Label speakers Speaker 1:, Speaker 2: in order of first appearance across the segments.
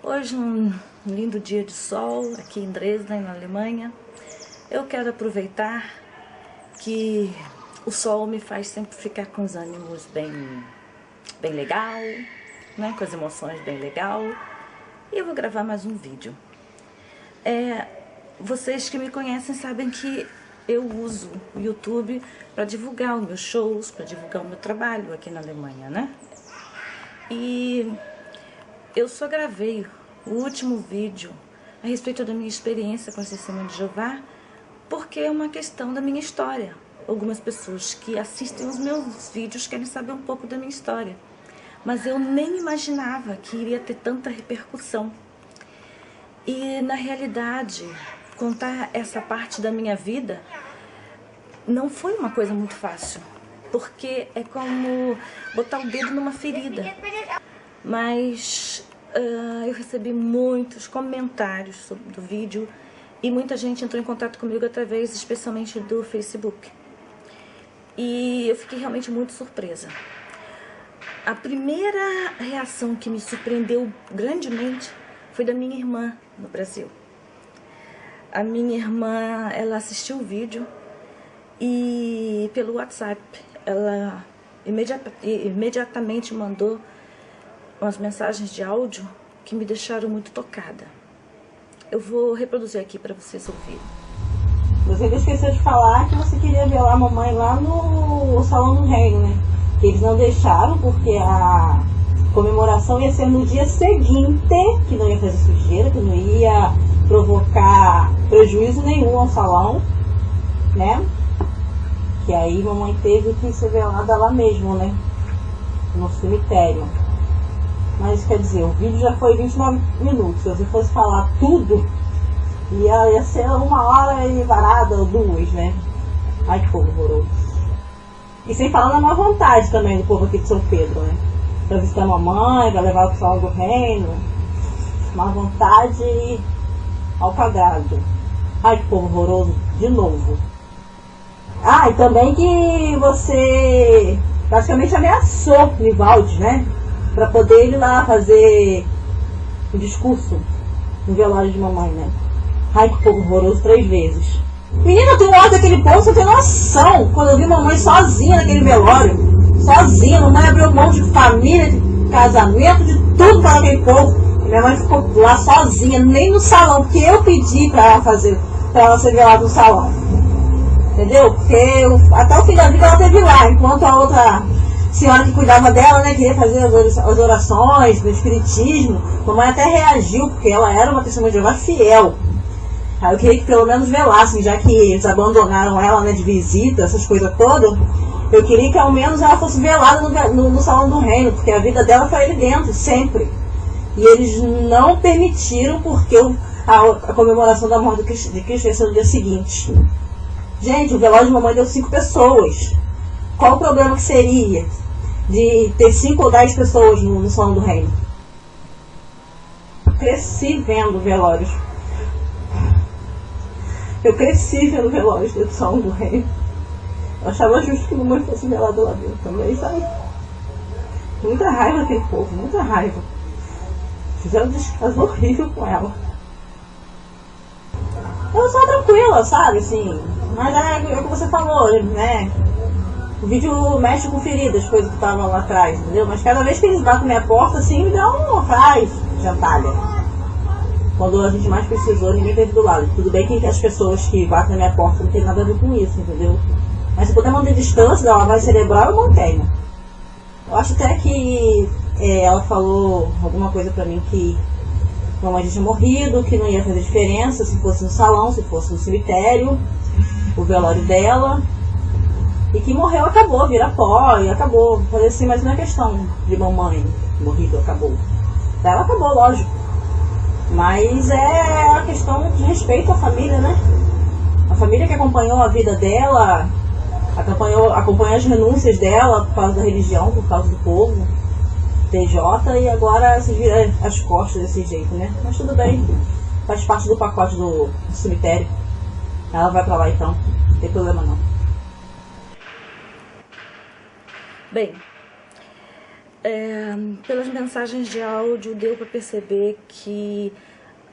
Speaker 1: Hoje, um lindo dia de sol aqui em Dresden, na Alemanha. Eu quero aproveitar que o sol me faz sempre ficar com os ânimos bem legal, né? Com as emoções bem legal. E eu vou gravar mais um vídeo. Vocês que me conhecem sabem que eu uso o YouTube para divulgar os meus shows, para divulgar o meu trabalho aqui na Alemanha, né? E eu só gravei o último vídeo a respeito da minha experiência com a Testemunha de Jeová, porque é uma questão da minha história. Algumas pessoas que assistem os meus vídeos querem saber um pouco da minha história, mas eu nem imaginava que iria ter tanta repercussão. E na realidade, contar essa parte da minha vida não foi uma coisa muito fácil, porque é como botar o dedo numa ferida. Mas eu recebi muitos comentários do vídeo e muita gente entrou em contato comigo através, especialmente do Facebook. E eu fiquei realmente muito surpresa. A primeira reação que me surpreendeu grandemente foi da minha irmã no Brasil. A minha irmã, ela assistiu o vídeo e pelo WhatsApp ela imediatamente mandou umas mensagens de áudio que me deixaram muito tocada. Eu vou reproduzir aqui para vocês ouvirem.
Speaker 2: Você esqueceu de falar que você queria ver lá a mamãe lá no Salão do Reino, né? Que eles não deixaram porque a comemoração ia ser no dia seguinte, que não ia fazer sujeira, que não ia provocar prejuízo nenhum ao salão, né? Que aí mamãe teve que ser velada lá mesmo, né? No cemitério. Mas quer dizer, o vídeo já foi 29 minutos. Se você fosse falar tudo, ia ser 1 hora e varada ou 2, né? Ai, que povo horroroso. E sem falar na má vontade também do povo aqui de São Pedro, né? Pra visitar a mamãe, pra levar pro Salão do Reino. Má vontade ao cagado. Ai, que povo horroroso. De novo. Ah, e também que você praticamente ameaçou Nivaldi, né? Pra poder ir lá fazer um discurso no velório de mamãe, né? Ai, que povo horroroso 3 vezes. Menina, tu olha daquele povo, você tem noção. Quando eu vi mamãe sozinha naquele velório, sozinha, mamãe abriu mão de família, de casamento, de tudo para aquele povo. E minha mãe ficou lá sozinha, nem no salão, porque eu pedi pra ela ser velada no salão. Entendeu? Porque até o fim da vida ela teve lá, enquanto a outra senhora que cuidava dela, né, queria fazer as orações do espiritismo. Mamãe até reagiu, porque ela era uma testemunha de Jeová fiel. Aí eu queria que pelo menos velassem, já que eles abandonaram ela, né, de visita, essas coisas todas. Eu queria que ao menos ela fosse velada no Salão do Reino, porque a vida dela foi ali dentro, sempre. E eles não permitiram, porque a comemoração da morte de Cristo ia ser no dia seguinte. Gente, o velório de mamãe deu 5 pessoas. Qual o problema que seria de ter 5 ou 10 pessoas no Salão do Reino? Cresci vendo velórios. Eu cresci vendo velórios do Salão do Reino. Eu achava justo que mamãe fosse velada lá dentro também, sabe? Muita raiva daquele povo, muita raiva. Fizeram um descaso horrível com ela. Eu sou tranquila, sabe, assim. Mas é o que você falou, né? O vídeo mexe com feridas, coisas que estavam lá atrás, entendeu? Mas cada vez que eles batem minha porta, assim, me dá um raiva, gentalha. Quando a gente mais precisou, ninguém teve do lado. Tudo bem que as pessoas que batem na minha porta não tem nada a ver com isso, entendeu? Mas se puder manter distância da lavagem cerebral, eu mantenho. Eu acho até que ela falou alguma coisa pra mim que mamãe já tinha morrido, que não ia fazer diferença se fosse no salão, se fosse no cemitério, o velório dela. E que morreu, acabou, vira pó e acabou. Fazer assim, mas não é questão de mamãe morrido, acabou. Ela acabou, lógico. Mas é a questão de respeito à família, né? A família que acompanhou a vida dela, acompanhou as renúncias dela por causa da religião, por causa do povo, TJ, e agora se vira as costas desse jeito, né? Mas tudo bem, faz parte do pacote do cemitério. Ela vai pra lá então, não tem problema não.
Speaker 1: Bem, Pelas mensagens de áudio deu para perceber que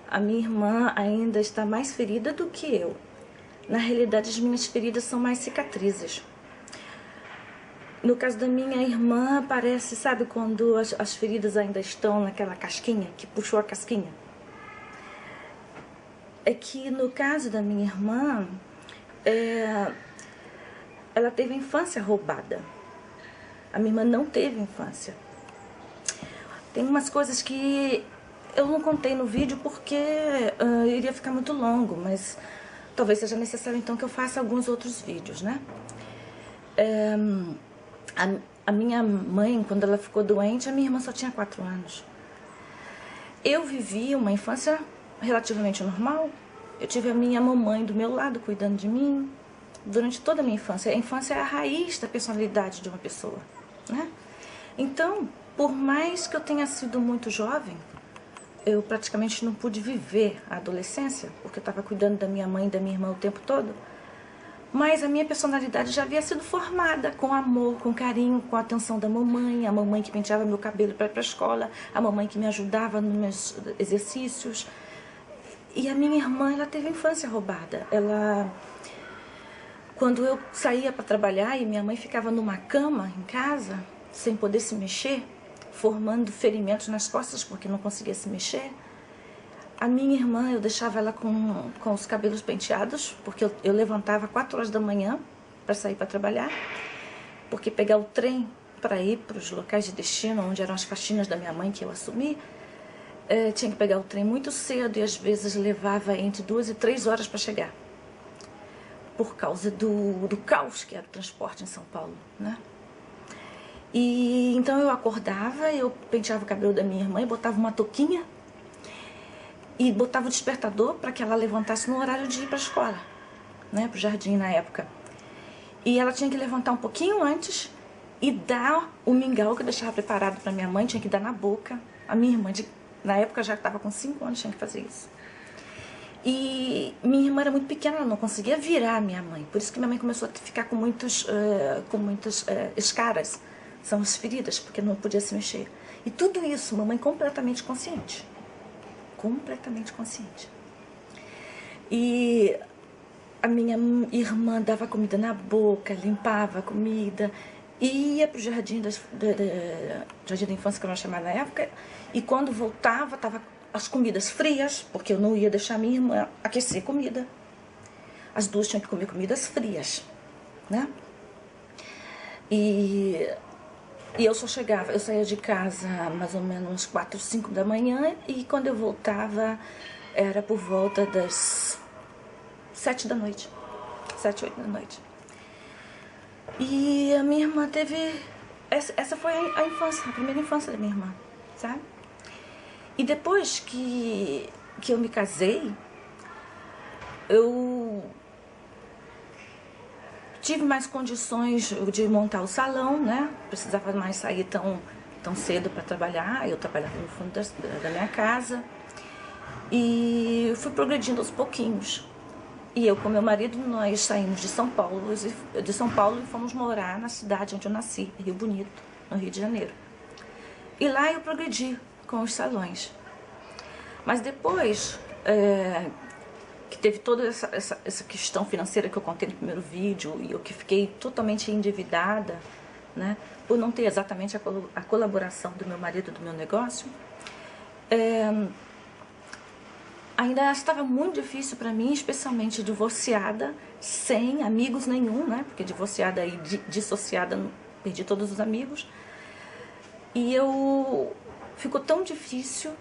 Speaker 1: a minha irmã ainda está mais ferida do que eu. Na realidade, as minhas feridas são mais cicatrizes. No caso da minha irmã, parece, sabe, quando as feridas ainda estão naquela casquinha, que puxou a casquinha? É que no caso da minha irmã, ela teve a infância roubada. A minha irmã não teve infância. Tem umas coisas que eu não contei no vídeo porque iria ficar muito longo, mas talvez seja necessário então que eu faça alguns outros vídeos, né? A minha mãe, quando ela ficou doente, a minha irmã só tinha 4 anos. Eu vivi uma infância relativamente normal. Eu tive a minha mamãe do meu lado cuidando de mim durante toda a minha infância. A infância é a raiz da personalidade de uma pessoa, né? Então, por mais que eu tenha sido muito jovem, eu praticamente não pude viver a adolescência, porque eu estava cuidando da minha mãe e da minha irmã o tempo todo. Mas a minha personalidade já havia sido formada com amor, com carinho, com a atenção da mamãe, a mamãe que penteava meu cabelo para ir para a escola, a mamãe que me ajudava nos meus exercícios. E a minha irmã, ela teve a infância roubada. Quando eu saía para trabalhar e minha mãe ficava numa cama em casa, sem poder se mexer, formando ferimentos nas costas porque não conseguia se mexer, a minha irmã, eu deixava ela com os cabelos penteados, porque eu levantava 4 horas da manhã para sair para trabalhar, porque pegar o trem para ir para os locais de destino, onde eram as faxinas da minha mãe que eu assumi, tinha que pegar o trem muito cedo e às vezes levava entre 2 e 3 horas para chegar, por causa do caos que era o transporte em São Paulo, né? E então eu acordava, eu penteava o cabelo da minha irmã e botava uma touquinha e botava o despertador para que ela levantasse no horário de ir para a escola, né, para o jardim na época. E ela tinha que levantar um pouquinho antes e dar o mingau que eu deixava preparado para minha mãe, tinha que dar na boca. A minha irmã, na época, já estava com 5 anos, tinha que fazer isso. E minha irmã era muito pequena, ela não conseguia virar a minha mãe. Por isso que minha mãe começou a ficar com muitas escaras, são as feridas, porque não podia se mexer. E tudo isso, mamãe completamente consciente. Completamente consciente. E a minha irmã dava comida na boca, limpava a comida, e ia para o jardim jardim da infância, que eu não chamava na época, e quando voltava, tava as comidas frias, porque eu não ia deixar a minha irmã aquecer comida. As duas tinham que comer comidas frias, né? E eu só chegava, eu saía de casa mais ou menos 4, 5 da manhã, e quando eu voltava era por volta das 7 da noite, 7, 8 da noite. E a minha irmã teve, essa foi a infância, a primeira infância da minha irmã, sabe? E depois que eu me casei, eu tive mais condições de montar o salão, né? Precisava mais sair tão cedo para trabalhar. Eu trabalhava no fundo da minha casa. E fui progredindo aos pouquinhos. E eu com meu marido, nós saímos de São Paulo e fomos morar na cidade onde eu nasci, Rio Bonito, no Rio de Janeiro. E lá eu progredi com os salões. Mas depois que teve toda essa questão financeira que eu contei no primeiro vídeo, e eu que fiquei totalmente endividada, né, por não ter exatamente a colaboração do meu marido do meu negócio, ainda estava muito difícil para mim, especialmente divorciada, sem amigos nenhum, né, porque divorciada e dissociada, perdi todos os amigos, e ficou tão difícil,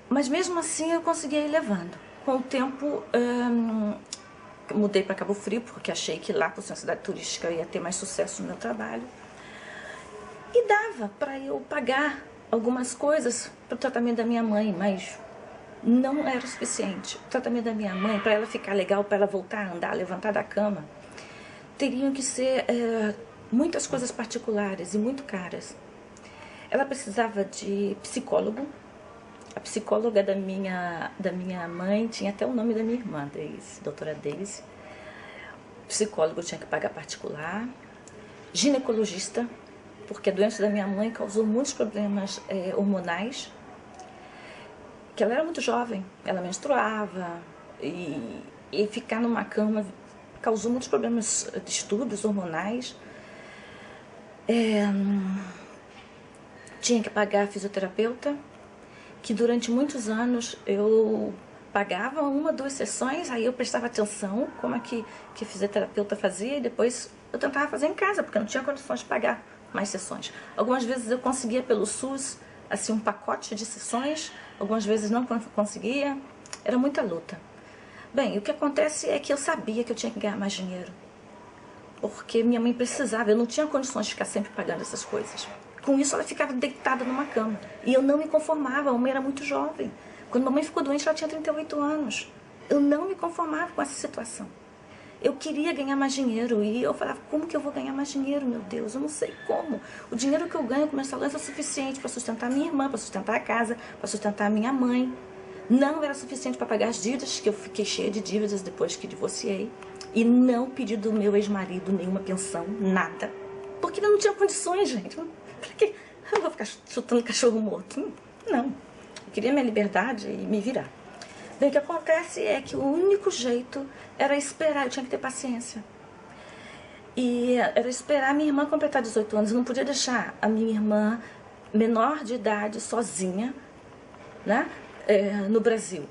Speaker 1: mas mesmo assim eu consegui ir levando. Com o tempo, mudei para Cabo Frio, porque achei que lá, por ser uma cidade turística, eu ia ter mais sucesso no meu trabalho. E dava para eu pagar algumas coisas para o tratamento da minha mãe, mas não era o suficiente. O tratamento da minha mãe, para ela ficar legal, para ela voltar a andar, levantar da cama, teriam que ser muitas coisas particulares e muito caras. Ela precisava de psicólogo. A psicóloga da minha mãe tinha até o nome da minha irmã, Daisy, doutora Daisy. O psicólogo tinha que pagar particular. Ginecologista, porque a doença da minha mãe causou muitos problemas hormonais, que ela era muito jovem, ela menstruava, e ficar numa cama causou muitos problemas, distúrbios hormonais. Tinha que pagar a fisioterapeuta, que durante muitos anos eu pagava 1, 2 sessões, aí eu prestava atenção como é que a fisioterapeuta fazia, e depois eu tentava fazer em casa, porque eu não tinha condições de pagar mais sessões. Algumas vezes eu conseguia pelo SUS, assim, um pacote de sessões, algumas vezes não conseguia, era muita luta. Bem, o que acontece é que eu sabia que eu tinha que ganhar mais dinheiro, porque minha mãe precisava, eu não tinha condições de ficar sempre pagando essas coisas. Com isso ela ficava deitada numa cama, e eu não me conformava, a mamãe era muito jovem. Quando mamãe ficou doente, ela tinha 38 anos. Eu não me conformava com essa situação. Eu queria ganhar mais dinheiro, e eu falava, como que eu vou ganhar mais dinheiro, meu Deus? Eu não sei como. O dinheiro que eu ganho com mensalão é suficiente para sustentar minha irmã, para sustentar a casa, para sustentar a minha mãe. Não era suficiente para pagar as dívidas, que eu fiquei cheia de dívidas depois que divorciei. E não pedi do meu ex-marido nenhuma pensão, nada. Porque ele não tinha condições, gente. Pra que eu vou ficar chutando cachorro morto? Não. Eu queria minha liberdade e me virar. Bem, o que acontece é que o único jeito era esperar, eu tinha que ter paciência. E era esperar a minha irmã completar 18 anos. Eu não podia deixar a minha irmã menor de idade sozinha, né, no Brasil.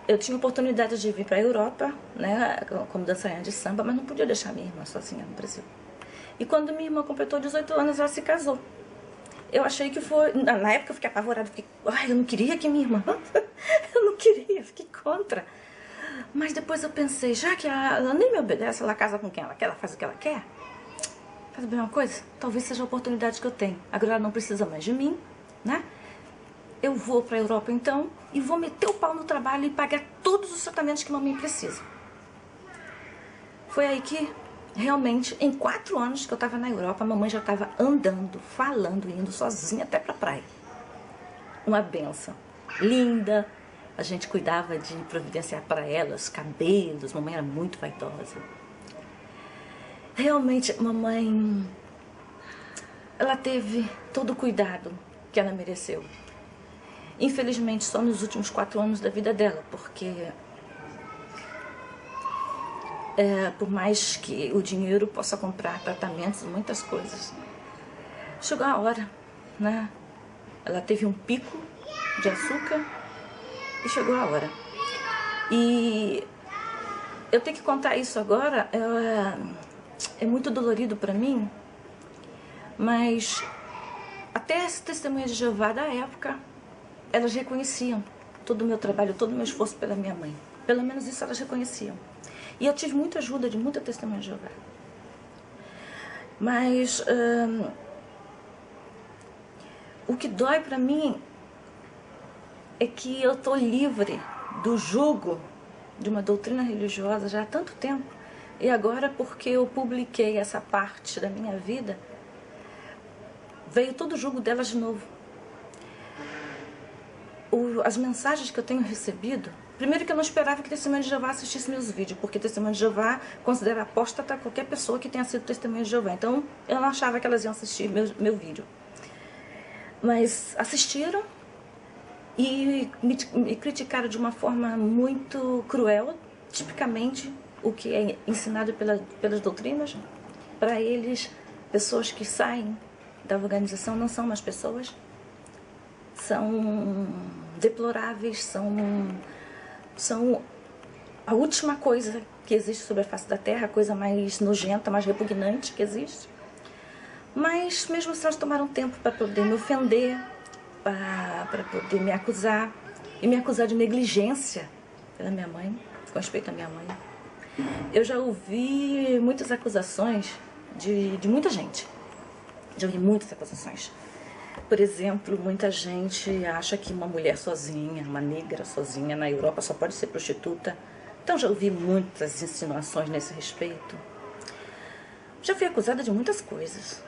Speaker 1: Eu tinha oportunidade de vir para a Europa, né, como dançarina de samba, mas não podia deixar a minha irmã sozinha no Brasil. E quando minha irmã completou 18 anos, ela se casou. Eu achei que foi... Na época eu fiquei apavorada, eu não queria que minha irmã... eu não queria, fiquei contra. Mas depois eu pensei, já que ela nem me obedece, ela casa com quem ela quer, ela faz o que ela quer. Faz bem uma coisa? Talvez seja a oportunidade que eu tenho. Agora ela não precisa mais de mim, né? Eu vou para a Europa então e vou meter o pau no trabalho e pagar todos os tratamentos que mamãe precisa. Foi aí que... Realmente, em 4 anos que eu estava na Europa, a mamãe já estava andando, falando, indo sozinha até para a praia. Uma benção. Linda. A gente cuidava de providenciar para ela os cabelos. Mamãe era muito vaidosa. Realmente, mamãe... ela teve todo o cuidado que ela mereceu. Infelizmente, só nos últimos 4 anos da vida dela, porque... por mais que o dinheiro possa comprar tratamentos, muitas coisas, chegou a hora, né? Ela teve um pico de açúcar e chegou a hora. E eu tenho que contar isso agora, é muito dolorido para mim, mas até as testemunhas de Jeová da época, elas reconheciam todo o meu trabalho, todo o meu esforço pela minha mãe. Pelo menos isso elas reconheciam. E eu tive muita ajuda de muita testemunha de Jeová. Mas o que dói para mim é que eu estou livre do jugo de uma doutrina religiosa já há tanto tempo. E agora, porque eu publiquei essa parte da minha vida, veio todo o jugo delas de novo. As mensagens que eu tenho recebido... Primeiro que eu não esperava que Testemunha de Jeová assistisse meus vídeos, porque Testemunha de Jeová considera apóstata qualquer pessoa que tenha sido Testemunha de Jeová. Então, eu não achava que elas iam assistir meu vídeo. Mas assistiram e me criticaram de uma forma muito cruel, tipicamente o que é ensinado pelas doutrinas. Para eles, pessoas que saem da organização não são mais pessoas, são deploráveis, são a última coisa que existe sobre a face da Terra, a coisa mais nojenta, mais repugnante que existe. Mas mesmo assim elas tomaram tempo para poder me ofender, para poder me acusar, e me acusar de negligência pela minha mãe, com respeito à minha mãe. Eu já ouvi muitas acusações de muita gente, já ouvi muitas acusações. Por exemplo, muita gente acha que uma mulher sozinha, uma negra sozinha na Europa só pode ser prostituta. Então já ouvi muitas insinuações nesse respeito. Já fui acusada de muitas coisas.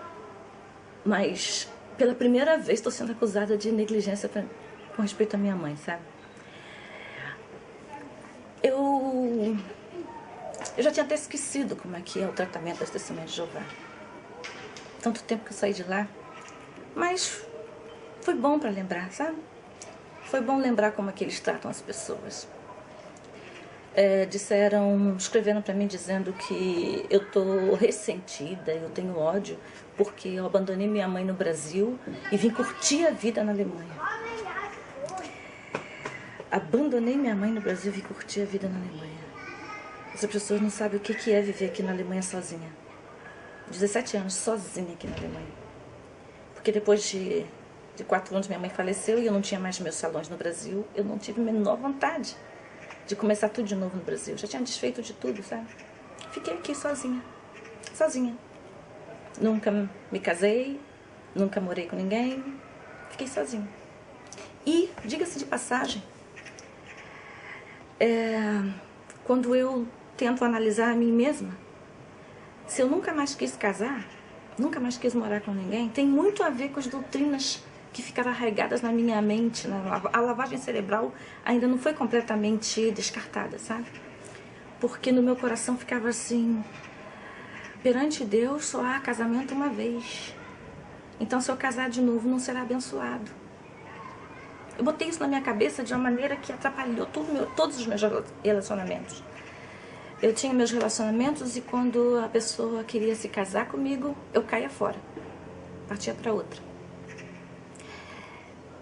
Speaker 1: Mas pela primeira vez estou sendo acusada de negligência com respeito à minha mãe, sabe? Eu já tinha até esquecido como é que é o tratamento das testemunhas de Jeová. tanto tempo que eu saí de lá. Mas foi bom para lembrar, sabe? Foi bom lembrar como é que eles tratam as pessoas. Escreveram para mim dizendo que eu tô ressentida, eu tenho ódio, porque eu abandonei minha mãe no Brasil e vim curtir a vida na Alemanha. Abandonei minha mãe no Brasil e vim curtir a vida na Alemanha. Essas pessoas não sabem o que é viver aqui na Alemanha sozinha. 17 anos sozinha aqui na Alemanha. Porque depois de 4 anos minha mãe faleceu e eu não tinha mais meus salões no Brasil. Eu não tive a menor vontade de começar tudo de novo no Brasil. Já tinha desfeito de tudo, sabe? Fiquei aqui sozinha. Sozinha. Nunca me casei, nunca morei com ninguém. Fiquei sozinha. E, diga-se de passagem, quando eu tento analisar a mim mesma, se eu nunca mais quis casar, nunca mais quis morar com ninguém, tem muito a ver com as doutrinas que ficaram arraigadas na minha mente. A lavagem cerebral ainda não foi completamente descartada, sabe? Porque no meu coração ficava assim: perante Deus só há casamento uma vez. Então se eu casar de novo não será abençoado. Eu botei isso na minha cabeça de uma maneira que atrapalhou todos os meus relacionamentos. Eu tinha meus relacionamentos e quando a pessoa queria se casar comigo, eu caía fora. Partia para outra.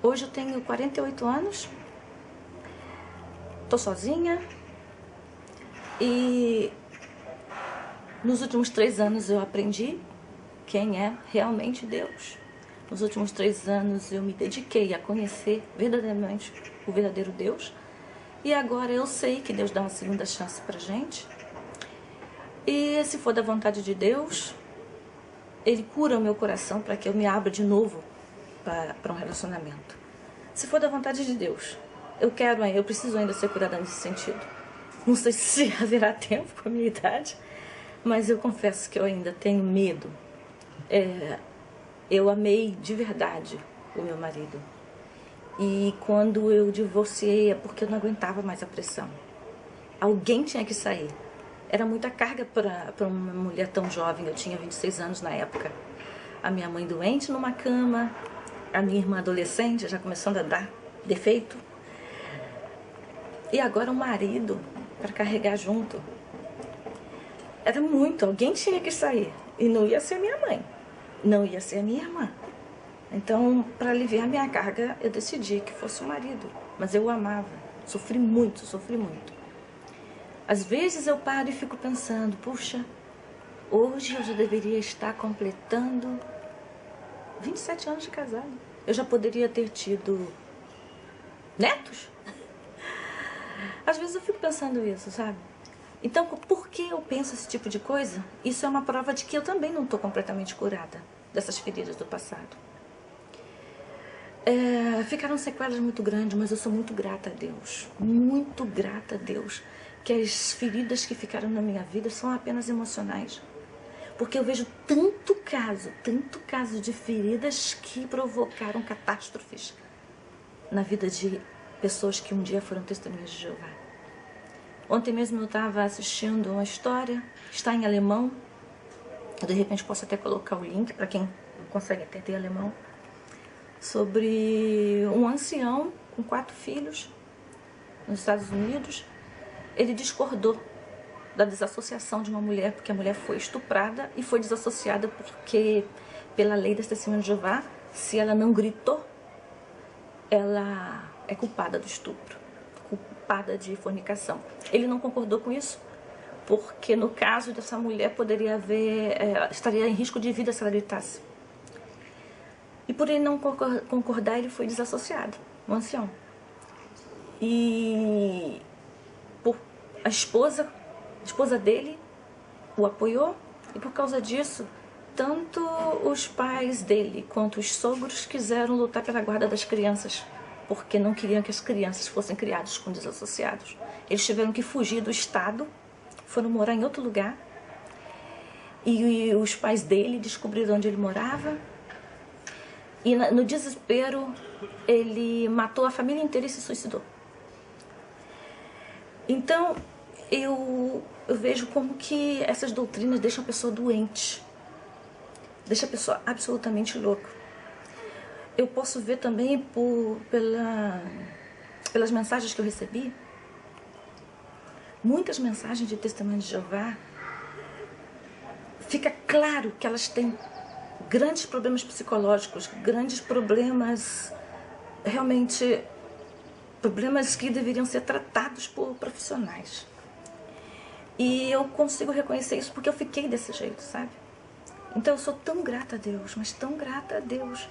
Speaker 1: Hoje eu tenho 48 anos. Tô sozinha. E nos últimos 3 anos eu aprendi quem é realmente Deus. Nos últimos 3 anos eu me dediquei a conhecer verdadeiramente o verdadeiro Deus. E agora eu sei que Deus dá uma segunda chance pra gente. E se for da vontade de Deus, Ele cura o meu coração para que eu me abra de novo para um relacionamento. Se for da vontade de Deus, eu preciso ainda ser curada nesse sentido. Não sei se haverá tempo com a minha idade, mas eu confesso que eu ainda tenho medo. Eu amei de verdade o meu marido. E quando eu divorciei é porque eu não aguentava mais a pressão. Alguém tinha que sair. Era muita carga para uma mulher tão jovem. Eu tinha 26 anos na época. A minha mãe doente numa cama, a minha irmã adolescente já começando a dar defeito. E agora o marido para carregar junto. Era muito, alguém tinha que sair. E não ia ser minha mãe, não ia ser minha irmã. Então, para aliviar minha carga, eu decidi que fosse o marido. Mas eu o amava, sofri muito, sofri muito. Às vezes eu paro e fico pensando, puxa, hoje eu já deveria estar completando 27 anos de casado. Eu já poderia ter tido netos. Às vezes eu fico pensando isso, sabe? Então, por que eu penso esse tipo de coisa? Isso é uma prova de que eu também não estou completamente curada dessas feridas do passado. Ficaram sequelas muito grandes, mas eu sou muito grata a Deus. Muito grata a Deus. Que as feridas que ficaram na minha vida são apenas emocionais. Porque eu vejo tanto caso de feridas que provocaram catástrofes na vida de pessoas que um dia foram testemunhas de Jeová. Ontem mesmo eu estava assistindo uma história, está em alemão. Eu, de repente posso até colocar o link para quem consegue entender alemão. Sobre um ancião com 4 filhos nos Estados Unidos. Ele discordou da desassociação de uma mulher, porque a mulher foi estuprada e foi desassociada porque, pela lei das testemunhas de Jeová, se ela não gritou, ela é culpada do estupro, culpada de fornicação. Ele não concordou com isso, porque no caso dessa mulher estaria em risco de vida se ela gritasse. E por ele não concordar, ele foi desassociado, um ancião. E a esposa dele o apoiou, e por causa disso, tanto os pais dele quanto os sogros quiseram lutar pela guarda das crianças, porque não queriam que as crianças fossem criadas com desassociados. Eles tiveram que fugir do estado, foram morar em outro lugar, e os pais dele descobriram onde ele morava, e no desespero ele matou a família inteira e se suicidou. Então eu vejo como que essas doutrinas deixam a pessoa doente. deixa a pessoa absolutamente louca. Eu posso ver também pelas mensagens que eu recebi. Muitas mensagens de Testemunho de Jeová, fica claro que elas têm grandes problemas psicológicos, grandes problemas, realmente, problemas que deveriam ser tratados por profissionais. E eu consigo reconhecer isso porque eu fiquei desse jeito, sabe? Então eu sou tão grata a Deus, mas tão grata a Deus,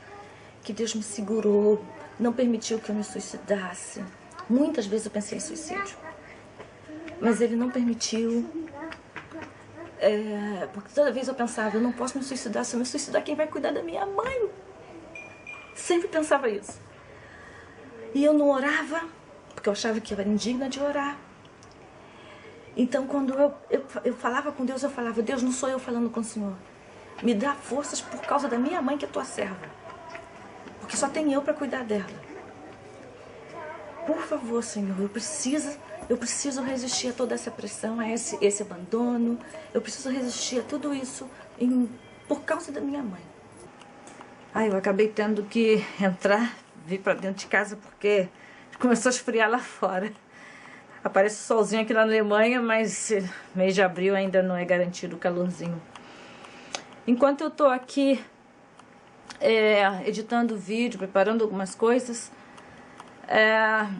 Speaker 1: que Deus me segurou, não permitiu que eu me suicidasse. Muitas vezes eu pensei em suicídio, mas Ele não permitiu. Porque toda vez eu pensava, eu não posso me suicidar, se eu me suicidar, quem vai cuidar da minha mãe? Sempre pensava isso. E eu não orava, porque eu achava que eu era indigna de orar. Então quando eu falava com Deus, eu falava, Deus, não sou eu falando com o Senhor. Me dá forças por causa da minha mãe, que é tua serva. Porque só tem eu para cuidar dela. Por favor, Senhor, eu preciso resistir a toda essa pressão, a esse abandono. Eu preciso resistir a tudo isso por causa da minha mãe. Eu acabei tendo que vir para dentro de casa porque começou a esfriar lá fora. Aparece solzinho aqui na Alemanha, mas mês de abril ainda não é garantido o calorzinho. Enquanto eu estou aqui editando vídeo, preparando algumas coisas,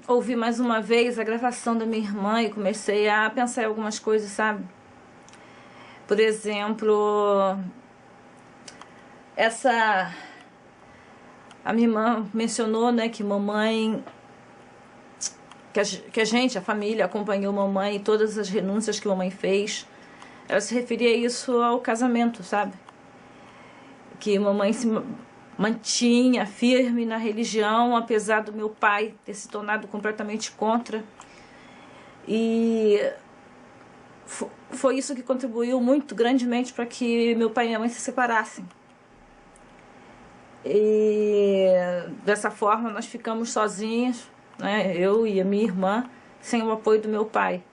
Speaker 1: ouvi mais uma vez a gravação da minha irmã e comecei a pensar em algumas coisas, sabe? Por exemplo, a minha irmã mencionou, né, que mamãe, que a gente, a família, acompanhou mamãe e todas as renúncias que mamãe fez. Ela se referia a isso ao casamento, sabe? Que mamãe se mantinha firme na religião, apesar do meu pai ter se tornado completamente contra. E foi isso que contribuiu muito grandemente para que meu pai e minha mãe se separassem. E dessa forma nós ficamos sozinhas, né, eu e a minha irmã, sem o apoio do meu pai.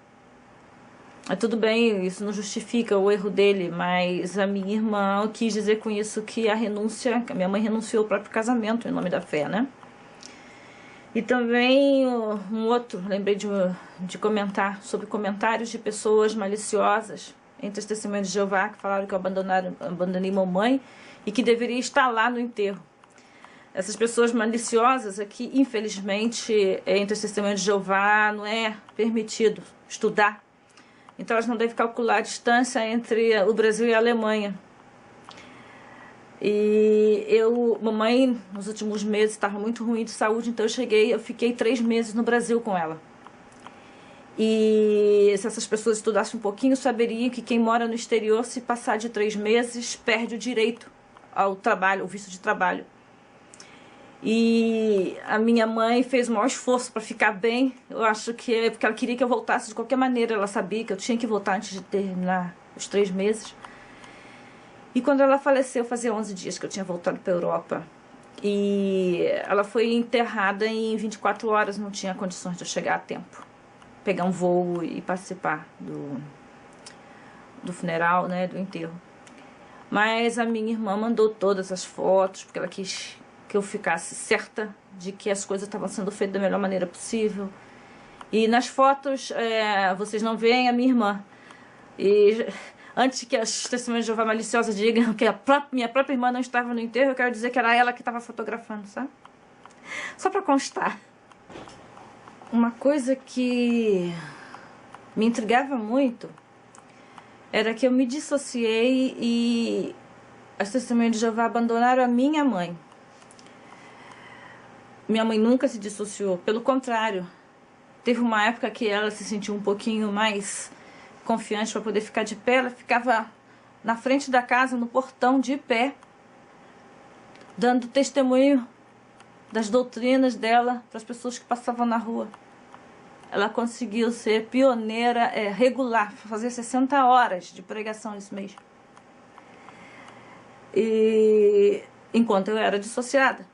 Speaker 1: Tudo bem, isso não justifica o erro dele, mas a minha irmã quis dizer com isso que a minha mãe renunciou ao próprio casamento em nome da fé, né? E também lembrei de comentar sobre comentários de pessoas maliciosas entre as testemunhas de Jeová, que falaram que eu abandonei mamãe e que deveria estar lá no enterro. Essas pessoas maliciosas aqui, infelizmente, entre as testemunhas de Jeová não é permitido estudar. Então elas não devem calcular a distância entre o Brasil e a Alemanha. E mamãe, nos últimos meses, estava muito ruim de saúde, então eu fiquei 3 meses no Brasil com ela. E se essas pessoas estudassem um pouquinho, saberiam que quem mora no exterior, se passar de 3 meses, perde o direito ao trabalho, o visto de trabalho. E a minha mãe fez o maior esforço para ficar bem. Eu acho que é porque ela queria que eu voltasse de qualquer maneira. Ela sabia que eu tinha que voltar antes de terminar os 3 meses. E quando ela faleceu, fazia 11 dias que eu tinha voltado para a Europa. E ela foi enterrada em 24 horas, não tinha condições de eu chegar a tempo. Pegar um voo e participar do funeral, né, do enterro. Mas a minha irmã mandou todas as fotos, porque ela quis que eu ficasse certa de que as coisas estavam sendo feitas da melhor maneira possível. E nas fotos, vocês não veem a minha irmã. E antes que as testemunhas de Jeová maliciosas digam que minha própria irmã não estava no enterro, eu quero dizer que era ela que estava fotografando, sabe? Só para constar. Uma coisa que me intrigava muito era que eu me dissociei e as testemunhas de Jeová abandonaram a minha mãe. Minha mãe nunca se dissociou, pelo contrário, teve uma época que ela se sentiu um pouquinho mais confiante para poder ficar de pé. Ela ficava na frente da casa, no portão, de pé, dando testemunho das doutrinas dela para as pessoas que passavam na rua. Ela conseguiu ser pioneira regular, fazer 60 horas de pregação esse mês. E enquanto eu era dissociada.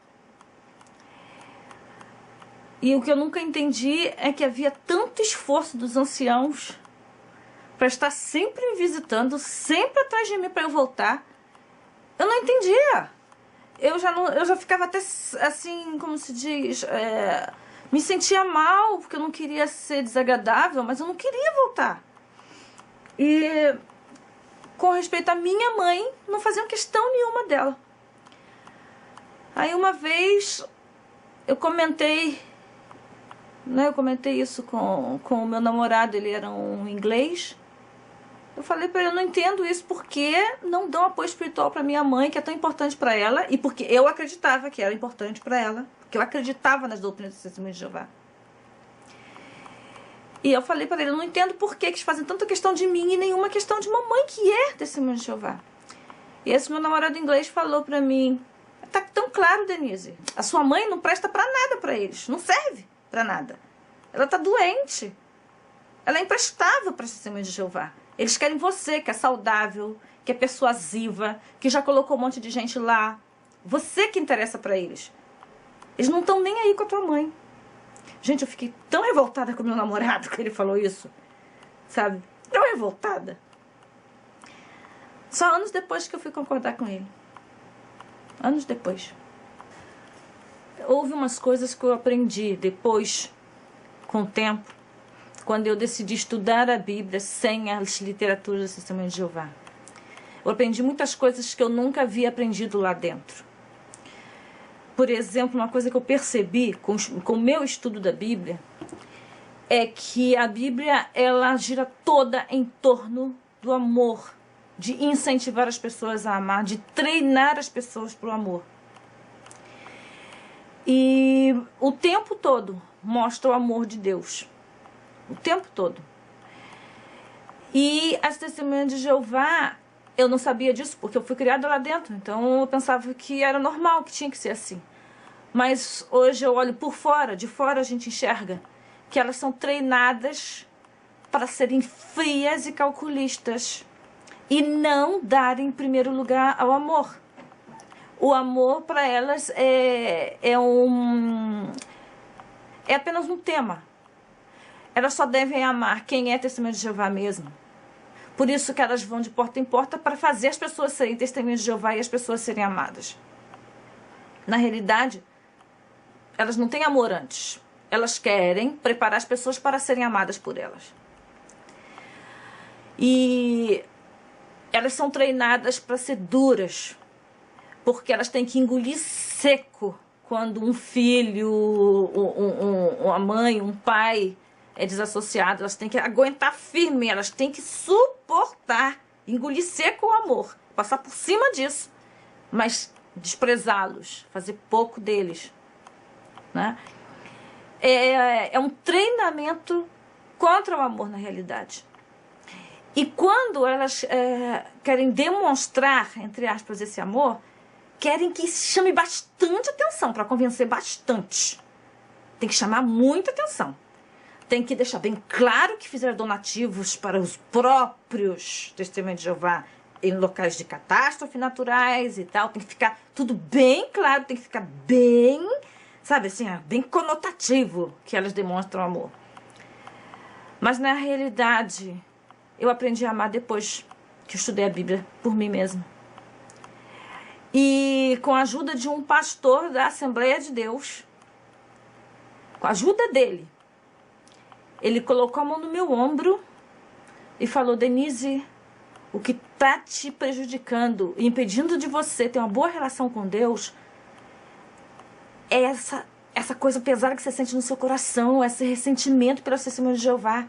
Speaker 1: E o que eu nunca entendi é que havia tanto esforço dos anciãos para estar sempre me visitando, sempre atrás de mim para eu voltar, Eu não entendia. Eu já ficava até assim, como se diz, me sentia mal, porque eu não queria ser desagradável, mas eu não queria voltar. E com respeito à minha mãe, não faziam questão nenhuma dela. Aí uma vez eu comentei, né, eu comentei isso com o meu namorado, ele era um inglês. Eu falei pra ele, eu não entendo isso, porque não dão apoio espiritual pra minha mãe, que é tão importante pra ela, e porque eu acreditava que era importante pra ela, porque eu acreditava nas doutrinas do Testemunho de Jeová. E eu falei pra ele, eu não entendo por que eles fazem tanta questão de mim e nenhuma questão de mamãe, que é Testemunho de Jeová. E esse meu namorado inglês falou pra mim, tá tão claro, Denise, a sua mãe não presta pra nada pra eles, não serve pra nada. Ela tá doente. Ela é imprestável pra Testemunho de Jeová. Eles querem você, que é saudável, que é persuasiva, que já colocou um monte de gente lá. Você que interessa pra eles. Eles não estão nem aí com a tua mãe. Gente, eu fiquei tão revoltada com o meu namorado que ele falou isso. Sabe? Tão revoltada. Só anos depois que eu fui concordar com ele. Anos depois. Houve umas coisas que eu aprendi depois, com o tempo, quando eu decidi estudar a Bíblia sem as literaturas do Testemunho de Jeová. Eu aprendi muitas coisas que eu nunca havia aprendido lá dentro. Por exemplo, uma coisa que eu percebi com o meu estudo da Bíblia é que a Bíblia, ela gira toda em torno do amor, de incentivar as pessoas a amar, de treinar as pessoas para o amor. E o tempo todo mostra o amor de Deus. O tempo todo. E as Testemunhas de Jeová, eu não sabia disso, porque eu fui criada lá dentro. Então eu pensava que era normal, que tinha que ser assim. Mas hoje eu olho por fora, de fora a gente enxerga que elas são treinadas para serem frias e calculistas. E não darem primeiro lugar ao amor. O amor para elas é apenas um tema. Elas só devem amar quem é Testemunho de Jeová mesmo. Por isso que elas vão de porta em porta para fazer as pessoas serem Testemunhas de Jeová e as pessoas serem amadas. Na realidade, elas não têm amor antes. Elas querem preparar as pessoas para serem amadas por elas. E elas são treinadas para ser duras, porque elas têm que engolir seco quando um filho, uma mãe, um pai é desassociado. Elas têm que aguentar firme, elas têm que suportar, engolir seco o amor, passar por cima disso, mas desprezá-los, fazer pouco deles, né? É um treinamento contra o amor na realidade. E quando elas querem demonstrar, entre aspas, esse amor, querem que chame bastante atenção, para convencer bastante. Tem que chamar muita atenção. Tem que deixar bem claro que fizeram donativos para os próprios Testemunhos de Jeová em locais de catástrofe naturais e tal. Tem que ficar tudo bem claro, tem que ficar bem, sabe assim, bem conotativo que elas demonstram amor. Mas na realidade, eu aprendi a amar depois que eu estudei a Bíblia por mim mesma. E com a ajuda de um pastor da Assembleia de Deus, com a ajuda dele, ele colocou a mão no meu ombro e falou: Denise, o que está te prejudicando e impedindo de você ter uma boa relação com Deus é essa coisa pesada que você sente no seu coração, esse ressentimento pela Testemunha de Jeová.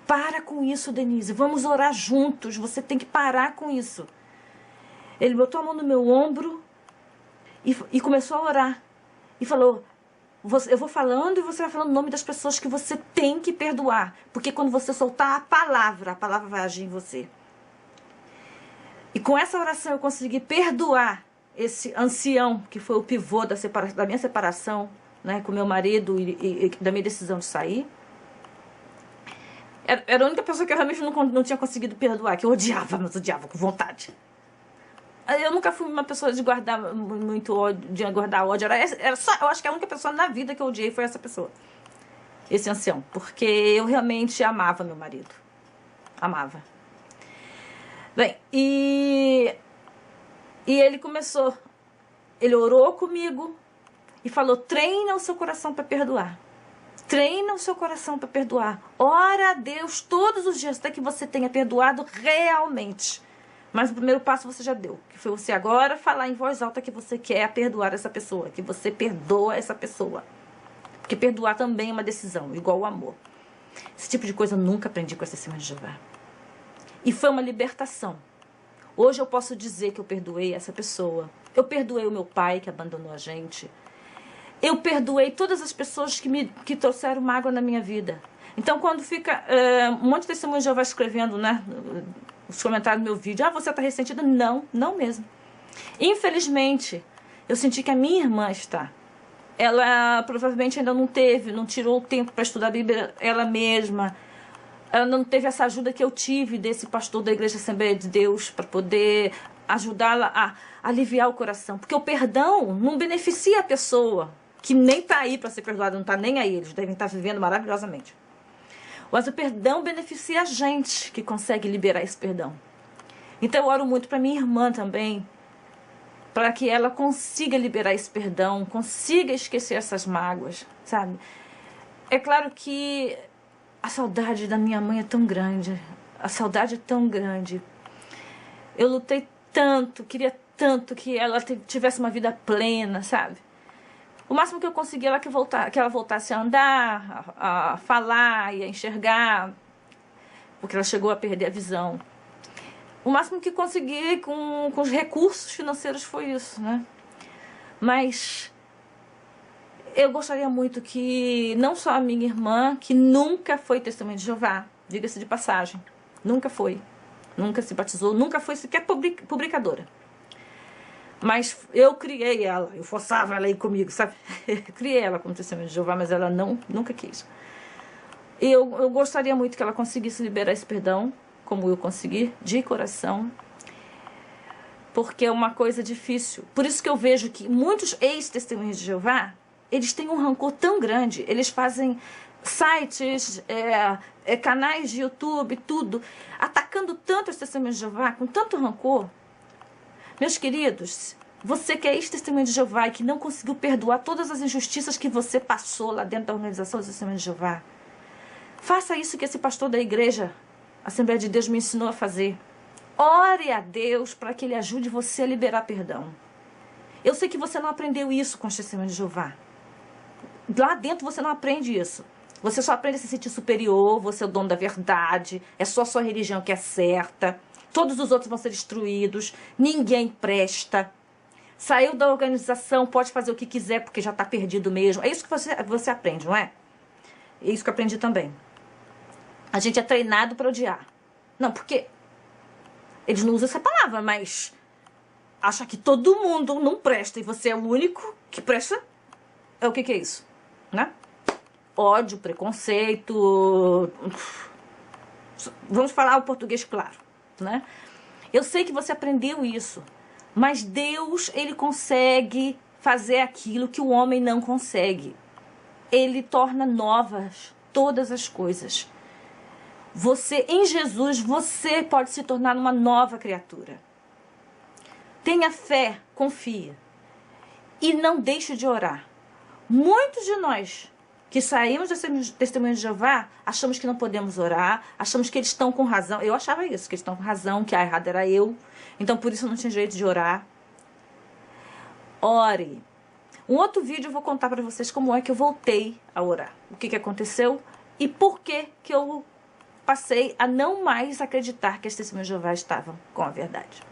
Speaker 1: Para com isso, Denise. Vamos orar juntos. Você tem que parar com isso. Ele botou a mão no meu ombro e começou a orar. E falou: eu vou falando e você vai falando o nome das pessoas que você tem que perdoar. Porque quando você soltar a palavra vai agir em você. E com essa oração eu consegui perdoar esse ancião que foi o pivô da minha separação, né, com meu marido e da minha decisão de sair. Era a única pessoa que eu realmente não tinha conseguido perdoar, que eu odiava, mas odiava com vontade. Eu nunca fui uma pessoa de guardar muito ódio, de guardar ódio. Era só, eu acho que a única pessoa na vida que eu odiei foi essa pessoa. Esse ancião. Porque eu realmente amava meu marido. Amava. Bem, e E ele orou comigo e falou, treina o seu coração para perdoar. Treina o seu coração para perdoar. Ora a Deus todos os dias até que você tenha perdoado realmente. Mas o primeiro passo você já deu, que foi você agora falar em voz alta que você quer perdoar essa pessoa, que você perdoa essa pessoa. Porque perdoar também é uma decisão, igual o amor. Esse tipo de coisa eu nunca aprendi com as Testemunhas de Jeová. E foi uma libertação. Hoje eu posso dizer que eu perdoei essa pessoa. Eu perdoei o meu pai que abandonou a gente. Eu perdoei todas as pessoas que trouxeram mágoa na minha vida. Então, quando fica um monte de Testemunhas de Jeová escrevendo, né, os comentários do meu vídeo, você está ressentida? Não, não mesmo. Infelizmente, eu senti que a minha irmã está. Ela provavelmente ainda não tirou o tempo para estudar a Bíblia ela mesma. Ela não teve essa ajuda que eu tive desse pastor da Igreja Assembleia de Deus para poder ajudá-la a aliviar o coração. Porque o perdão não beneficia a pessoa que nem está aí para ser perdoada, não está nem aí. Eles devem estar vivendo maravilhosamente. Mas o perdão beneficia a gente que consegue liberar esse perdão. Então eu oro muito para minha irmã também, para que ela consiga liberar esse perdão, consiga esquecer essas mágoas, sabe? É claro que a saudade da minha mãe é tão grande, a saudade é tão grande. Eu lutei tanto, queria tanto que ela tivesse uma vida plena, sabe? O máximo que eu consegui era que ela voltasse a andar, a falar e a enxergar, porque ela chegou a perder a visão. O máximo que consegui com os recursos financeiros foi isso, né? Mas eu gostaria muito que não só a minha irmã, que nunca foi Testemunha de Jeová, diga-se de passagem, nunca foi, nunca se batizou, nunca foi sequer publicadora. Mas eu criei ela, eu forçava ela a ir comigo, sabe? Eu criei ela como Testemunha de Jeová, mas ela nunca quis. E eu gostaria muito que ela conseguisse liberar esse perdão, como eu consegui, de coração, porque é uma coisa difícil. Por isso que eu vejo que muitos ex-Testemunhas de Jeová, eles têm um rancor tão grande, eles fazem sites, canais de YouTube, tudo, atacando tanto as Testemunhas de Jeová, com tanto rancor. Meus queridos, você que é ex-Testemunha de Jeová e que não conseguiu perdoar todas as injustiças que você passou lá dentro da organização das Testemunhas de Jeová, faça isso que esse pastor da igreja, Assembleia de Deus, me ensinou a fazer. Ore a Deus para que Ele ajude você a liberar perdão. Eu sei que você não aprendeu isso com as Testemunhas de Jeová. Lá dentro você não aprende isso. Você só aprende a se sentir superior, você é o dono da verdade, é só a sua religião que é certa. Todos os outros vão ser destruídos, ninguém presta. Saiu da organização, pode fazer o que quiser porque já está perdido mesmo. É isso que você aprende, não é? É isso que eu aprendi também. A gente é treinado para odiar. Não, porque eles não usam essa palavra, mas acha que todo mundo não presta e você é o único que presta. É o que é isso, né? Ódio, preconceito. Vamos falar o português claro, né? Eu sei que você aprendeu isso, mas Deus, Ele consegue fazer aquilo que o homem não consegue. Ele torna novas todas as coisas. Você, em Jesus, você pode se tornar uma nova criatura. Tenha fé, confia. E não deixe de orar. Muitos de nós que saímos das Testemunhas de Jeová, achamos que não podemos orar, achamos que eles estão com razão. Eu achava isso, que eles estão com razão, que a errada era eu. Então, por isso eu não tinha jeito de orar. Ore. Um outro vídeo eu vou contar para vocês como é que eu voltei a orar. O que aconteceu e por que eu passei a não mais acreditar que as Testemunhas de Jeová estavam com a verdade.